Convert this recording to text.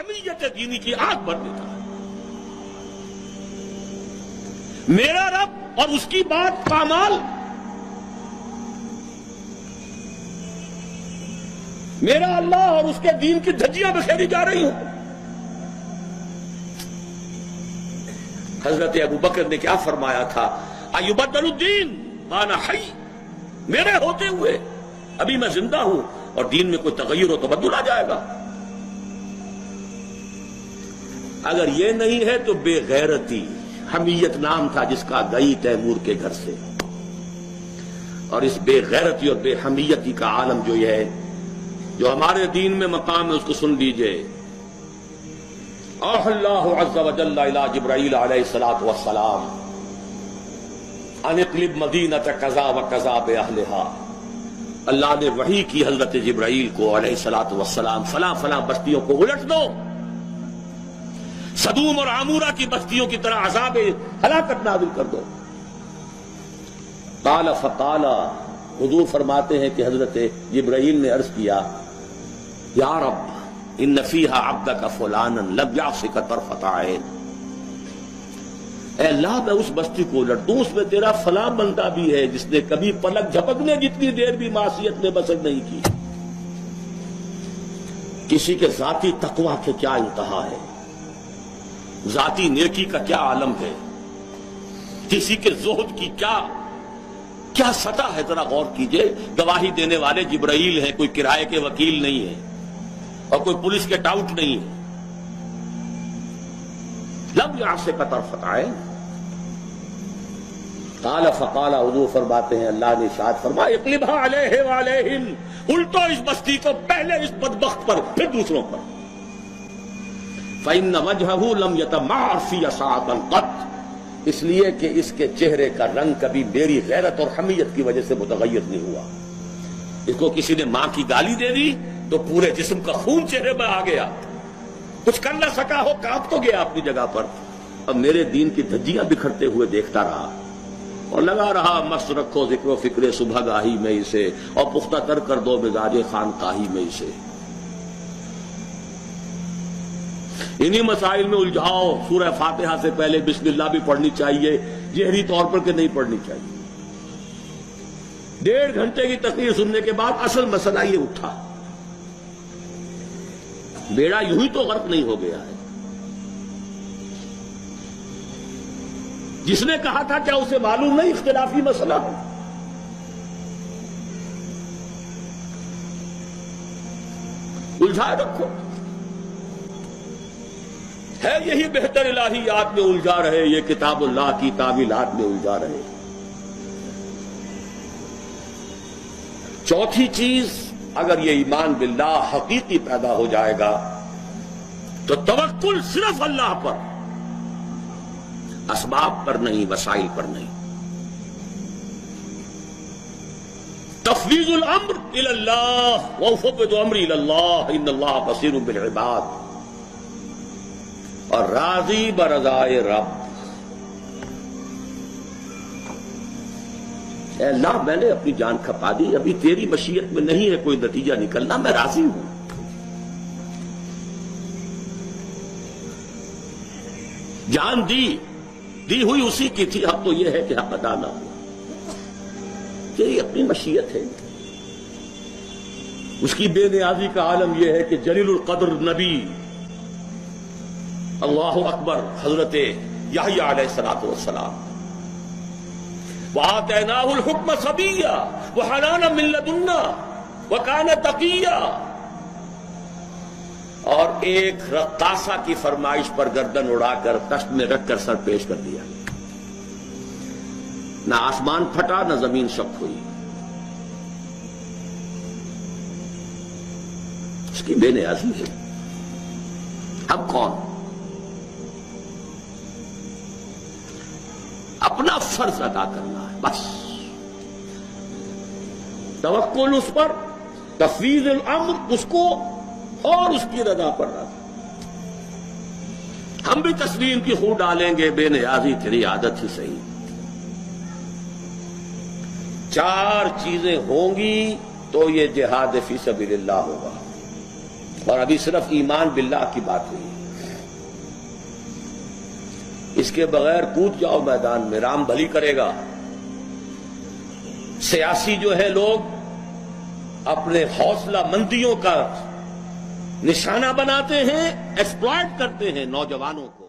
حمیت دینی کی آگ بھر دیتا ہے۔ میرا رب اور اس کی بات پامال، میرا اللہ اور اس کے دین کی دھجیاں بکھیری جا رہی ہوں۔ حضرت ابو بکر نے کیا فرمایا تھا؟ ایبدل الدین وانا حی، میرے ہوتے ہوئے ابھی میں زندہ ہوں اور دین میں کوئی تغیر و تبدل آ جائے گا۔ اگر یہ نہیں ہے تو بے غیرتی، حمیت نام تھا جس کا گئی تیمور کے گھر سے، اور اس بے غیرتی اور بے حمیتی کا عالم جو یہ ہے، جو ہمارے دین میں مقام ہے، اس کو سن لیجئے۔ اوحی اللہ عز وجل الی جبرائیل علیہ الصلوۃ والسلام ان اقلب مدینۃ کذا و کذا باہلھا، اللہ نے وحی کی حضرت جبرائیل کو علیہ الصلوۃ والسلام، فلاں فلاں بستیوں کو الٹ دو، سدوم اور عمورہ کی بستیوں کی طرح عذاب ہلاکت نازل کر دو۔ قال فقال، حضور فرماتے ہیں کہ حضرت جبرائیل نے عرض کیا، یا رب ان فیہا عبدک فلانا لم یعصک طرفۃ عین، اے اللہ میں اس بستی کو الٹ دوں، اس میں تیرا فلاں بندہ بھی ہے جس نے کبھی پلک جھپکنے جتنی دیر بھی معصیت میں بسر نہیں کی۔ کسی کے ذاتی تقویٰ کے کیا انتہا ہے، ذاتی نیکی کا کیا عالم ہے، کسی کے زہد کی کیا سطح ہے، ذرا غور کیجئے۔ گواہی دینے والے جبرائیل ہیں، کوئی کرائے کے وکیل نہیں ہے اور کوئی پولیس کے ٹاؤٹ نہیں ہے۔ لم یعصک طرفۃ عین، قال فقال، حضور فرماتے ہیں اللہ نے ارشاد فرمایا، اقلبھا علیہ وعلیہم، الٹو اس بستی کو، پہلے اس بدبخت پر پھر دوسروں پر۔ فإن وجهه لم يتمعر في ساعة قط، اس لیے کہ اس کے چہرے کا رنگ کبھی میری غیرت اور حمیت کی وجہ سے متغیر نہیں ہوا۔ اس کو کسی نے ماں کی گالی دے دی تو پورے جسم کا خون چہرے میں آ گیا، کچھ کر نہ سکا ہو، کانپ تو گیا اپنی جگہ پر۔ اب میرے دین کی دھجیاں بکھرتے ہوئے دیکھتا رہا اور لگا رہا، مست رکھو ذکر و فکر صبح گاہی میں اسے، اور پختہ تر کر دو مزاج خانقاہی میں اسے۔ انہی مسائل میں الجھاؤ۔ سورہ فاتحہ سے پہلے بسم اللہ بھی پڑھنی چاہیے، جہری طور پر کہ نہیں پڑھنی چاہیے۔ 1.5 گھنٹے کی تقریر سننے کے بعد اصل مسئلہ یہ اٹھا، بیڑا یوں ہی تو غرق نہیں ہو گیا ہے۔ جس نے کہا تھا کیا اسے معلوم نہیں اختلافی مسئلہ ہے؟ الجھائے رکھو، ہے یہی بہتر الہیات میں الجھا رہے، یہ کتاب اللہ کی تعویلات میں الجھا رہے۔ چوتھی چیز، اگر یہ ایمان باللہ حقیقی پیدا ہو جائے گا تو توکل صرف اللہ پر، اسباب پر نہیں، وسائل پر نہیں۔ تفویض الامر الی اللہ، وافوض امری الی اللہ ان اللہ بصیر بالعباد، اور راضی برضائے رب۔ اے اللہ میں نے اپنی جان کھپا دی، ابھی تیری مشیت میں نہیں ہے کوئی نتیجہ نکلنا، میں راضی ہوں۔ جان دی ہوئی اسی کی تھی، اب تو یہ ہے کہ حق ادا نہ ہو، تیری اپنی مشیت ہے۔ اس کی بے نیازی کا عالم یہ ہے کہ جلیل القدر نبی، اللہ اکبر، حضرت یحییٰ علیہ الصلوۃ والسلام، وآتیناہ الحکم صبیا وحنانا من لدنا وکان تقیا، اور ایک رقاصہ کی فرمائش پر گردن اڑا کر تشت میں رکھ کر سر پیش کر دیا، نہ آسمان پھٹا نہ زمین شق ہوئی۔ اس کی بے نیازی ہے۔ اب کون؟ اپنا فرض ادا کرنا ہے بس، توکل اس پر، تفویض الامر اس کو، اور اس کی رضا پر رضا۔ ہم بھی تسلیم کی خو ڈالیں گے، بے نیازی تیری عادت ہی صحیح۔ 4 چیزیں ہوں گی تو یہ جہاد فی سبیل اللہ ہوگا۔ اور ابھی صرف ایمان باللہ کی بات ہوئی. اس کے بغیر کود جاؤ میدان میں، رام بھلی کرے گا. سیاسی جو ہے لوگ اپنے حوصلہ مندیوں کا نشانہ بناتے ہیں، ایکسپلائٹ کرتے ہیں نوجوانوں کو.